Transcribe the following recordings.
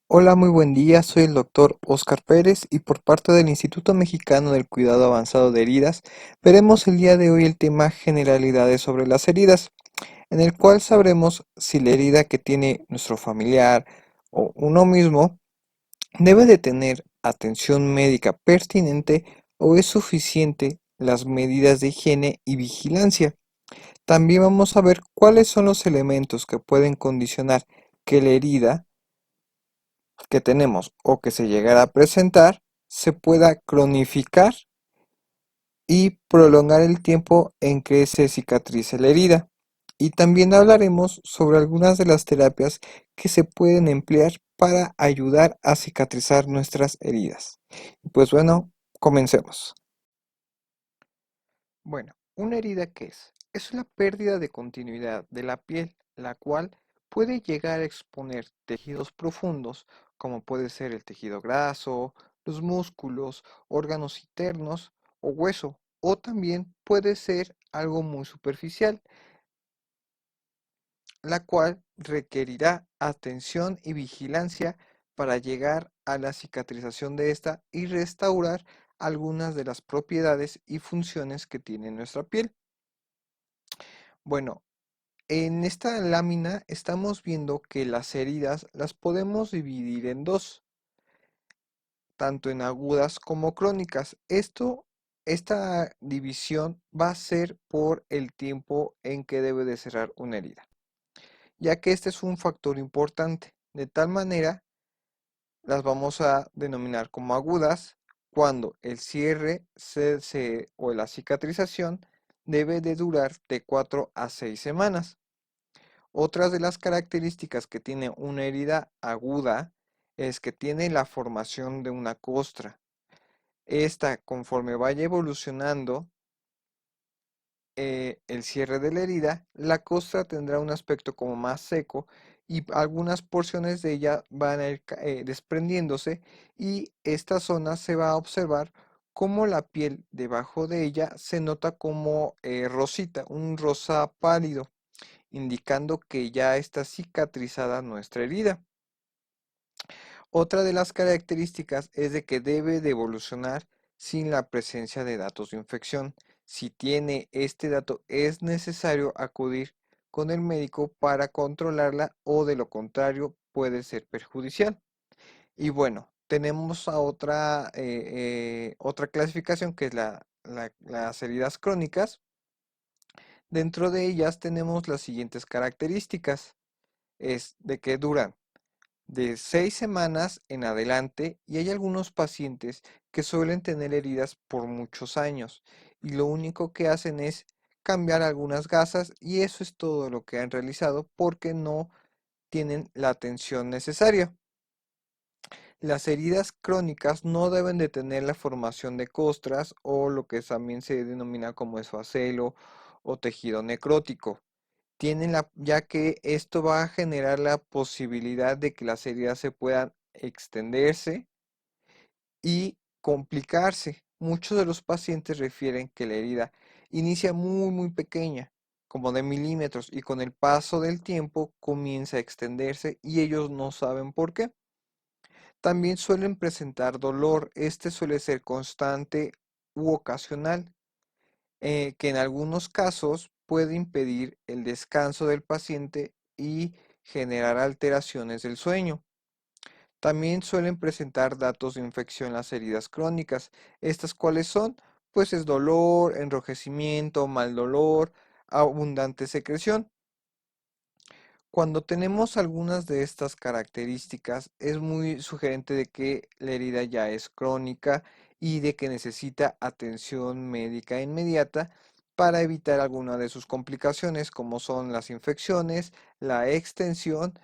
Hola, muy buen día. Soy el doctor Oscar Pérez y por parte del Instituto Mexicano del Cuidado Avanzado de Heridas, veremos el día de hoy el tema generalidades sobre las heridas, en el cual sabremos si la herida que tiene nuestro familiar o uno mismo debe de tener atención médica pertinente o es suficiente las medidas de higiene y vigilancia. También vamos a ver cuáles son los elementos que pueden condicionar que la herida que tenemos o que se llegara a presentar se pueda cronificar y prolongar el tiempo en que se cicatrice la herida. Y también hablaremos sobre algunas de las terapias que se pueden emplear para ayudar a cicatrizar nuestras heridas. Pues bueno, comencemos. Bueno, ¿una herida qué es? Es una pérdida de continuidad de la piel, la cual puede llegar a exponer tejidos profundos, como puede ser el tejido graso, los músculos, órganos internos o hueso, o también puede ser algo muy superficial, la cual requerirá atención y vigilancia para llegar a la cicatrización de esta y restaurar algunas de las propiedades y funciones que tiene nuestra piel. Bueno, en esta lámina estamos viendo que las heridas las podemos dividir en dos, tanto en agudas como crónicas. Esta división va a ser por el tiempo en que debe de cerrar una herida, ya que este es un factor importante. De tal manera, las vamos a denominar como agudas cuando el cierre o la cicatrización debe de durar de 4 a 6 semanas. Otras de las características que tiene una herida aguda es que tiene la formación de una costra. Esta, conforme vaya evolucionando el cierre de la herida, la costra tendrá un aspecto como más seco y algunas porciones de ella van a ir desprendiéndose y esta zona se va a observar como la piel debajo de ella se nota como rosita, un rosa pálido, indicando que ya está cicatrizada nuestra herida. Otra de las características es de que debe de evolucionar sin la presencia de datos de infección. Si tiene este dato, es necesario acudir con el médico para controlarla o de lo contrario puede ser perjudicial. Y bueno, tenemos a otra clasificación que es las heridas crónicas. Dentro de ellas tenemos las siguientes características. Es de que duran de 6 semanas en adelante y hay algunos pacientes que suelen tener heridas por muchos años y lo único que hacen es cambiar algunas gasas y eso es todo lo que han realizado porque no tienen la atención necesaria. Las heridas crónicas no deben de tener la formación de costras o lo que también se denomina como esfacelo o tejido necrótico ya que esto va a generar la posibilidad de que las heridas se puedan extenderse y complicarse. Muchos de los pacientes refieren que la herida inicia muy pequeña, como de milímetros, y con el paso del tiempo comienza a extenderse y ellos no saben por qué. También suelen presentar dolor, este suele ser constante u ocasional que en algunos casos puede impedir el descanso del paciente y generar alteraciones del sueño. También suelen presentar datos de infección en las heridas crónicas. ¿Estas cuáles son? Pues es dolor, enrojecimiento, mal dolor, abundante secreción. Cuando tenemos algunas de estas características, es muy sugerente de que la herida ya es crónica y de que necesita atención médica inmediata para evitar alguna de sus complicaciones, como son las infecciones, la extensión.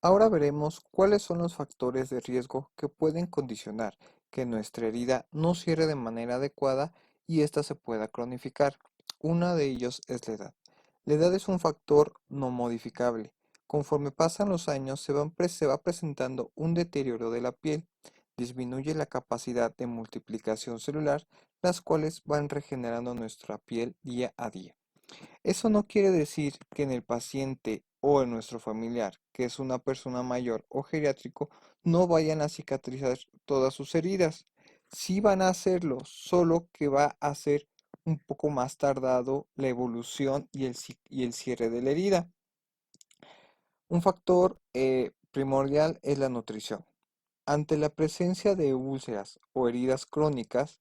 Ahora veremos cuáles son los factores de riesgo que pueden condicionar que nuestra herida no cierre de manera adecuada y ésta se pueda cronificar. Uno de ellos es la edad. La edad es un factor no modificable. Conforme pasan los años se va presentando un deterioro de la piel, disminuye la capacidad de multiplicación celular, las cuales van regenerando nuestra piel día a día. Eso no quiere decir que en el paciente o en nuestro familiar, que es una persona mayor o geriátrico, no vayan a cicatrizar todas sus heridas. Sí van a hacerlo, solo que va a ser un poco más tardado la evolución y el cierre de la herida. Un factor primordial es la nutrición. Ante la presencia de úlceras o heridas crónicas,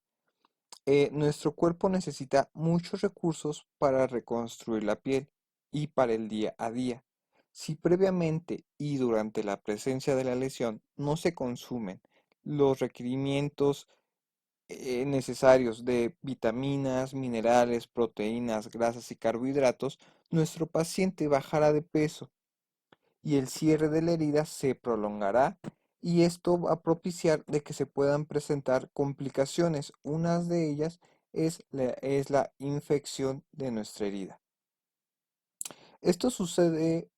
nuestro cuerpo necesita muchos recursos para reconstruir la piel y para el día a día. Si previamente y durante la presencia de la lesión no se consumen los requerimientos necesarios de vitaminas, minerales, proteínas, grasas y carbohidratos, nuestro paciente bajará de peso y el cierre de la herida se prolongará y esto va a propiciar de que se puedan presentar complicaciones. Una de ellas es la infección de nuestra herida. Esto sucede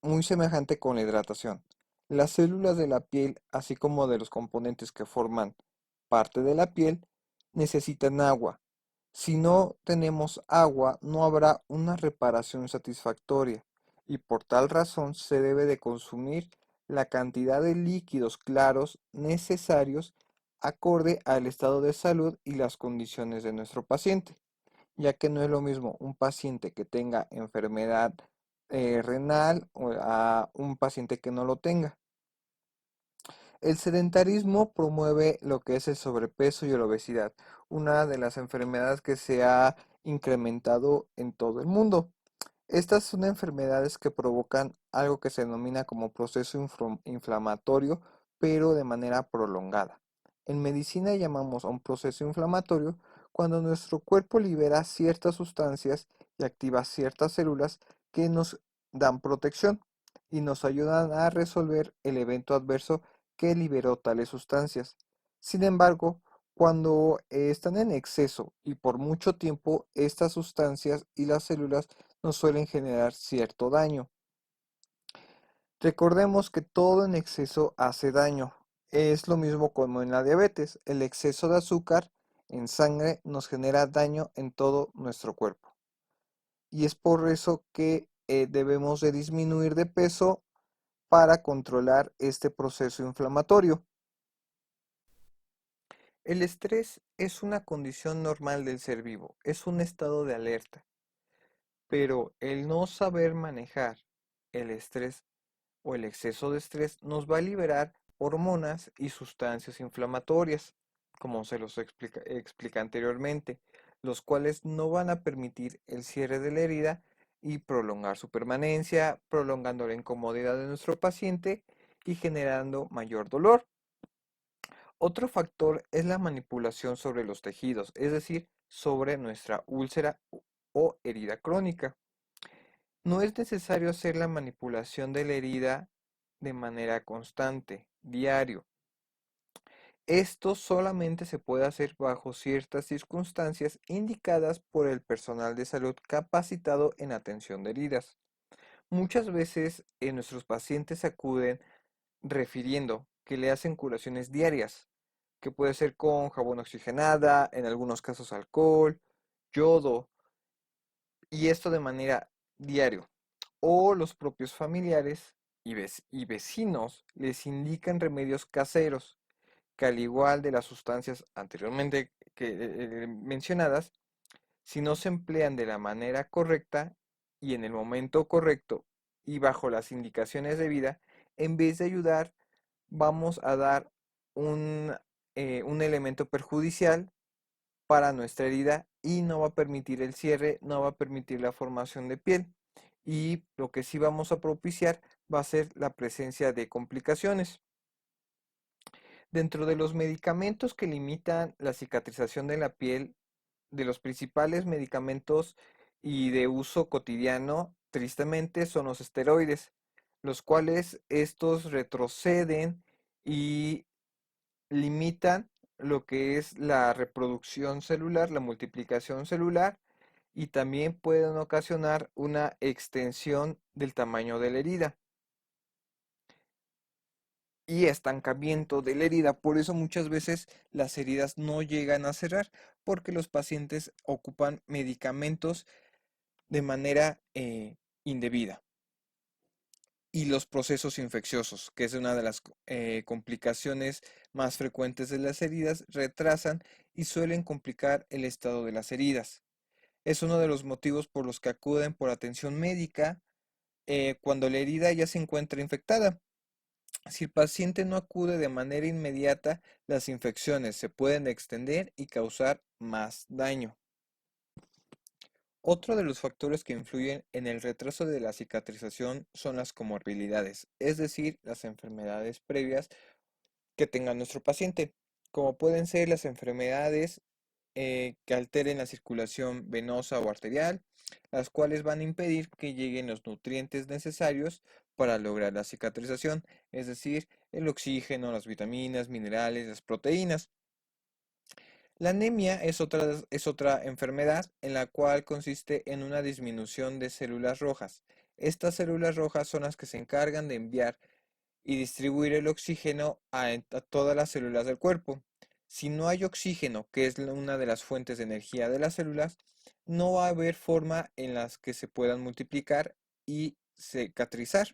muy semejante con la hidratación. Las células de la piel, así como de los componentes que forman parte de la piel, necesitan agua. Si no tenemos agua, no habrá una reparación satisfactoria y por tal razón se debe de consumir la cantidad de líquidos claros necesarios acorde al estado de salud y las condiciones de nuestro paciente, ya que no es lo mismo un paciente que tenga enfermedad renal o a un paciente que no lo tenga. El sedentarismo promueve lo que es el sobrepeso y la obesidad, una de las enfermedades que se ha incrementado en todo el mundo. Estas son enfermedades que provocan algo que se denomina como proceso inflamatorio, pero de manera prolongada. En medicina llamamos a un proceso inflamatorio cuando nuestro cuerpo libera ciertas sustancias y activa ciertas células que nos dan protección y nos ayudan a resolver el evento adverso que liberó tales sustancias. Sin embargo, cuando están en exceso y por mucho tiempo, estas sustancias y las células nos suelen generar cierto daño. Recordemos que todo en exceso hace daño. Es lo mismo como en la diabetes. El exceso de azúcar en sangre nos genera daño en todo nuestro cuerpo. Y es por eso que debemos de disminuir de peso para controlar este proceso inflamatorio. El estrés es una condición normal del ser vivo, es un estado de alerta, pero el no saber manejar el estrés o el exceso de estrés nos va a liberar hormonas y sustancias inflamatorias, como se los explica anteriormente, los cuales no van a permitir el cierre de la herida y prolongar su permanencia, prolongando la incomodidad de nuestro paciente y generando mayor dolor. Otro factor es la manipulación sobre los tejidos, es decir, sobre nuestra úlcera o herida crónica. No es necesario hacer la manipulación de la herida de manera constante, diario. Esto solamente se puede hacer bajo ciertas circunstancias indicadas por el personal de salud capacitado en atención de heridas. Muchas veces nuestros pacientes acuden refiriendo que le hacen curaciones diarias, que puede ser con jabón oxigenada, en algunos casos alcohol, yodo, y esto de manera diaria. O los propios familiares y vecinos les indican remedios caseros, que al igual de las sustancias anteriormente mencionadas, si no se emplean de la manera correcta y en el momento correcto y bajo las indicaciones de vida, en vez de ayudar, vamos a dar un, un elemento perjudicial para nuestra herida y no va a permitir el cierre, no va a permitir la formación de piel. Y lo que sí vamos a propiciar va a ser la presencia de complicaciones. Dentro de los medicamentos que limitan la cicatrización de la piel, de los principales medicamentos y de uso cotidiano, tristemente, son los esteroides, los cuales estos retroceden y limitan lo que es la reproducción celular, la multiplicación celular y también pueden ocasionar una extensión del tamaño de la herida y estancamiento de la herida. Por eso muchas veces las heridas no llegan a cerrar porque los pacientes ocupan medicamentos de manera indebida y los procesos infecciosos, que es una de las complicaciones más frecuentes de las heridas, retrasan y suelen complicar el estado de las heridas. Es uno de los motivos por los que acuden por atención médica cuando la herida ya se encuentra infectada. Si el paciente no acude de manera inmediata, las infecciones se pueden extender y causar más daño. Otro de los factores que influyen en el retraso de la cicatrización son las comorbilidades, es decir, las enfermedades previas que tenga nuestro paciente, como pueden ser las enfermedades que alteren la circulación venosa o arterial, las cuales van a impedir que lleguen los nutrientes necesarios para lograr la cicatrización, es decir, el oxígeno, las vitaminas, minerales, las proteínas. La anemia es otra enfermedad en la cual consiste en una disminución de células rojas. Estas células rojas son las que se encargan de enviar y distribuir el oxígeno a todas las células del cuerpo. Si no hay oxígeno, que es una de las fuentes de energía de las células, no va a haber forma en las que se puedan multiplicar y cicatrizar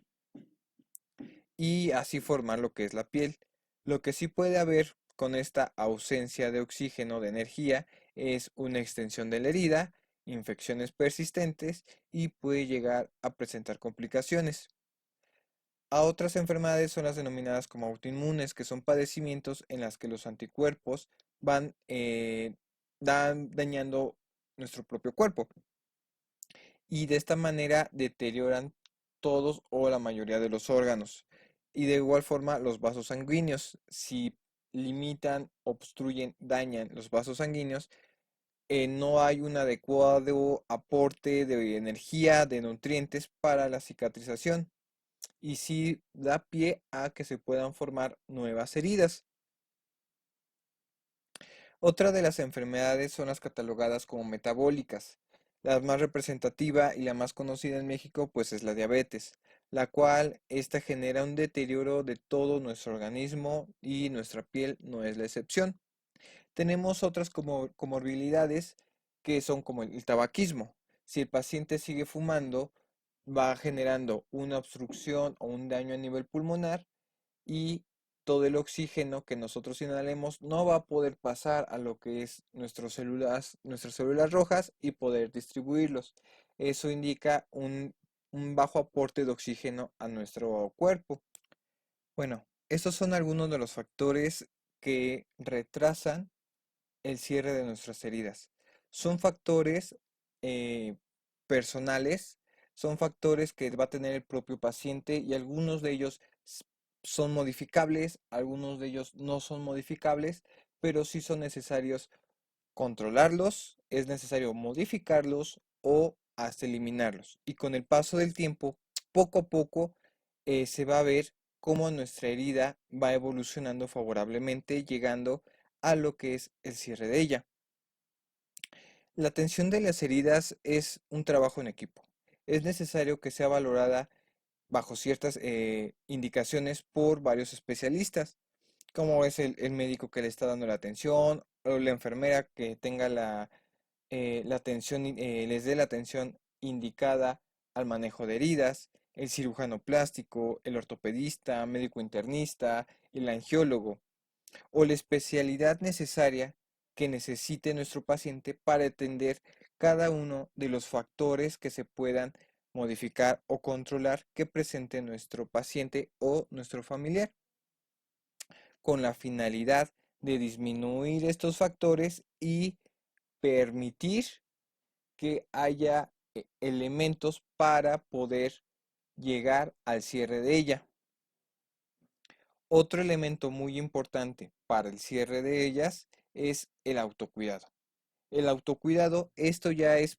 y así formar lo que es la piel. Lo que sí puede haber con esta ausencia de oxígeno, de energía, es una extensión de la herida, infecciones persistentes y puede llegar a presentar complicaciones. A otras enfermedades son las denominadas como autoinmunes, que son padecimientos en las que los anticuerpos van dañando nuestro propio cuerpo y de esta manera deterioran todos o la mayoría de los órganos. Y de igual forma los vasos sanguíneos, si limitan, obstruyen, dañan los vasos sanguíneos, no hay un adecuado aporte de energía, de nutrientes para la cicatrización y sí da pie a que se puedan formar nuevas heridas. Otra de las enfermedades son las catalogadas como metabólicas. La más representativa y la más conocida en México pues es la diabetes, la cual esta genera un deterioro de todo nuestro organismo y nuestra piel no es la excepción. Tenemos otras comorbilidades que son como el tabaquismo. Si el paciente sigue fumando, va generando una obstrucción o un daño a nivel pulmonar y todo el oxígeno que nosotros inhalemos no va a poder pasar a lo que es nuestras células rojas y poder distribuirlos. Eso indica un bajo aporte de oxígeno a nuestro cuerpo. Bueno, estos son algunos de los factores que retrasan el cierre de nuestras heridas. Son factores eh, personales, son factores que va a tener el propio paciente y algunos de ellos son modificables, algunos de ellos no son modificables, pero sí son necesarios controlarlos, es necesario modificarlos o hasta eliminarlos. Y con el paso del tiempo, poco a poco, se va a ver cómo nuestra herida va evolucionando favorablemente, llegando a lo que es el cierre de ella. La atención de las heridas es un trabajo en equipo. Es necesario que sea valorada bajo ciertas indicaciones por varios especialistas, como es el médico que le está dando la atención o la enfermera que tenga la atención, les dé la atención indicada al manejo de heridas, el cirujano plástico, el ortopedista, médico internista, el angiólogo o la especialidad necesaria que necesite nuestro paciente para atender cada uno de los factores que se puedan modificar o controlar que presente nuestro paciente o nuestro familiar, con la finalidad de disminuir estos factores y permitir que haya elementos para poder llegar al cierre de ella. Otro elemento muy importante para el cierre de ellas es el autocuidado. El autocuidado, esto ya es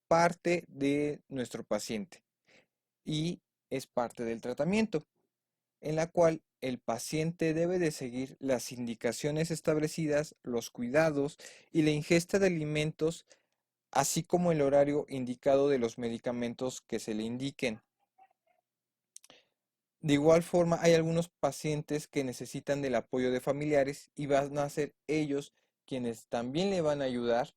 parte de nuestro paciente y es parte del tratamiento, en la cual el paciente debe de seguir las indicaciones establecidas, los cuidados y la ingesta de alimentos, así como el horario indicado de los medicamentos que se le indiquen. De igual forma, hay algunos pacientes que necesitan del apoyo de familiares y van a ser ellos quienes también le van a ayudar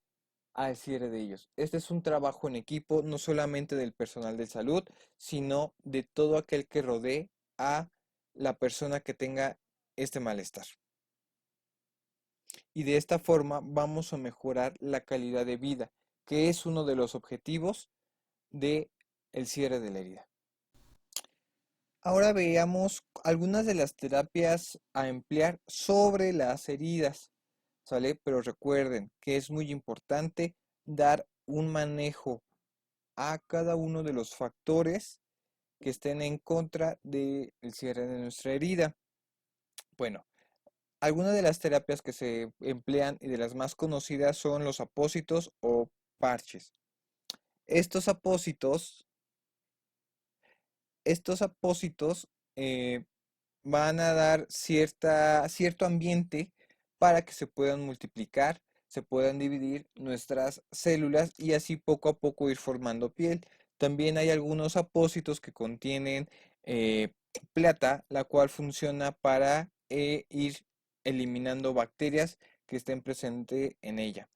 al cierre de ellos. Este es un trabajo en equipo, no solamente del personal de salud, sino de todo aquel que rodee a la persona que tenga este malestar. Y de esta forma vamos a mejorar la calidad de vida, que es uno de los objetivos de el cierre de la herida. Ahora veamos algunas de las terapias a emplear sobre las heridas, ¿sale? Pero recuerden que es muy importante dar un manejo a cada uno de los factores que estén en contra del cierre de nuestra herida. Bueno, algunas de las terapias que se emplean y de las más conocidas son los apósitos o parches. Estos apósitos, estos apósitos eh, van a dar cierto ambiente para que se puedan multiplicar, se puedan dividir nuestras células y así poco a poco ir formando piel. También hay algunos apósitos que contienen eh, plata, la cual funciona para ir eliminando bacterias que estén presentes en ella.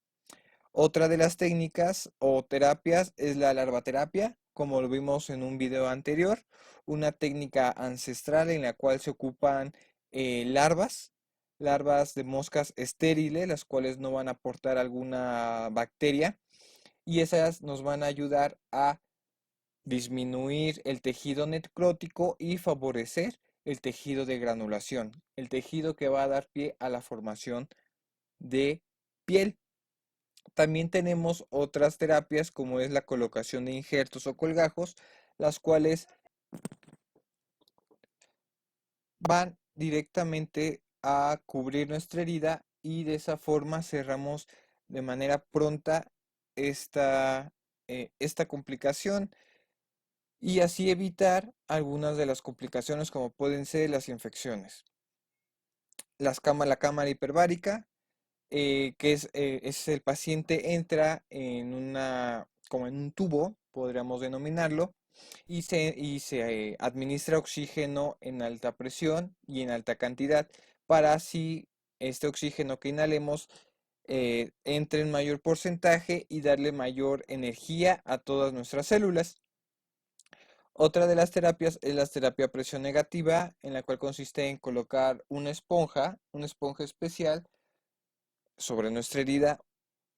Otra de las técnicas o terapias es la larvaterapia, como lo vimos en un video anterior, una técnica ancestral en la cual se ocupan larvas de moscas estériles, las cuales no van a aportar alguna bacteria y esas nos van a ayudar a disminuir el tejido necrótico y favorecer el tejido de granulación, el tejido que va a dar pie a la formación de piel. También tenemos otras terapias como es la colocación de injertos o colgajos, las cuales van directamente a cubrir nuestra herida y de esa forma cerramos de manera pronta esta complicación y así evitar algunas de las complicaciones como pueden ser las infecciones. La cámara hiperbárica, es el paciente entra en como en un tubo, podríamos denominarlo, y se administra oxígeno en alta presión y en alta cantidad para así este oxígeno que inhalemos entre en mayor porcentaje y darle mayor energía a todas nuestras células. Otra de las terapias es la terapia a presión negativa, en la cual consiste en colocar una esponja especial sobre nuestra herida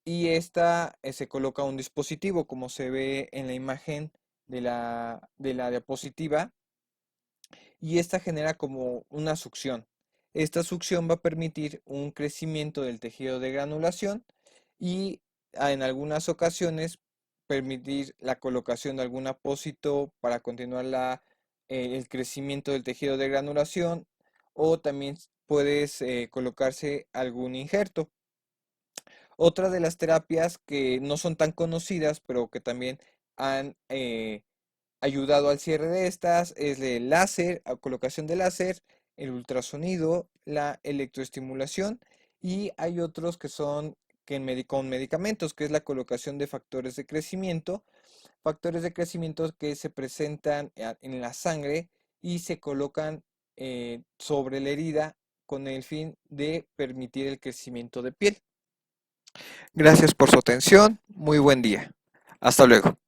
y esta se coloca un dispositivo como se ve en la imagen de la diapositiva y esta genera como una succión. Esta succión va a permitir un crecimiento del tejido de granulación y en algunas ocasiones permitir la colocación de algún apósito para continuar el crecimiento del tejido de granulación o también puedes colocarse algún injerto. Otra de las terapias que no son tan conocidas, pero que también han ayudado al cierre de estas, es el láser, colocación de láser, el ultrasonido, la electroestimulación y hay otros que son con medicamentos, que es la colocación de factores de crecimiento que se presentan en la sangre y se colocan sobre la herida con el fin de permitir el crecimiento de piel. Gracias por su atención. Muy buen día. Hasta luego.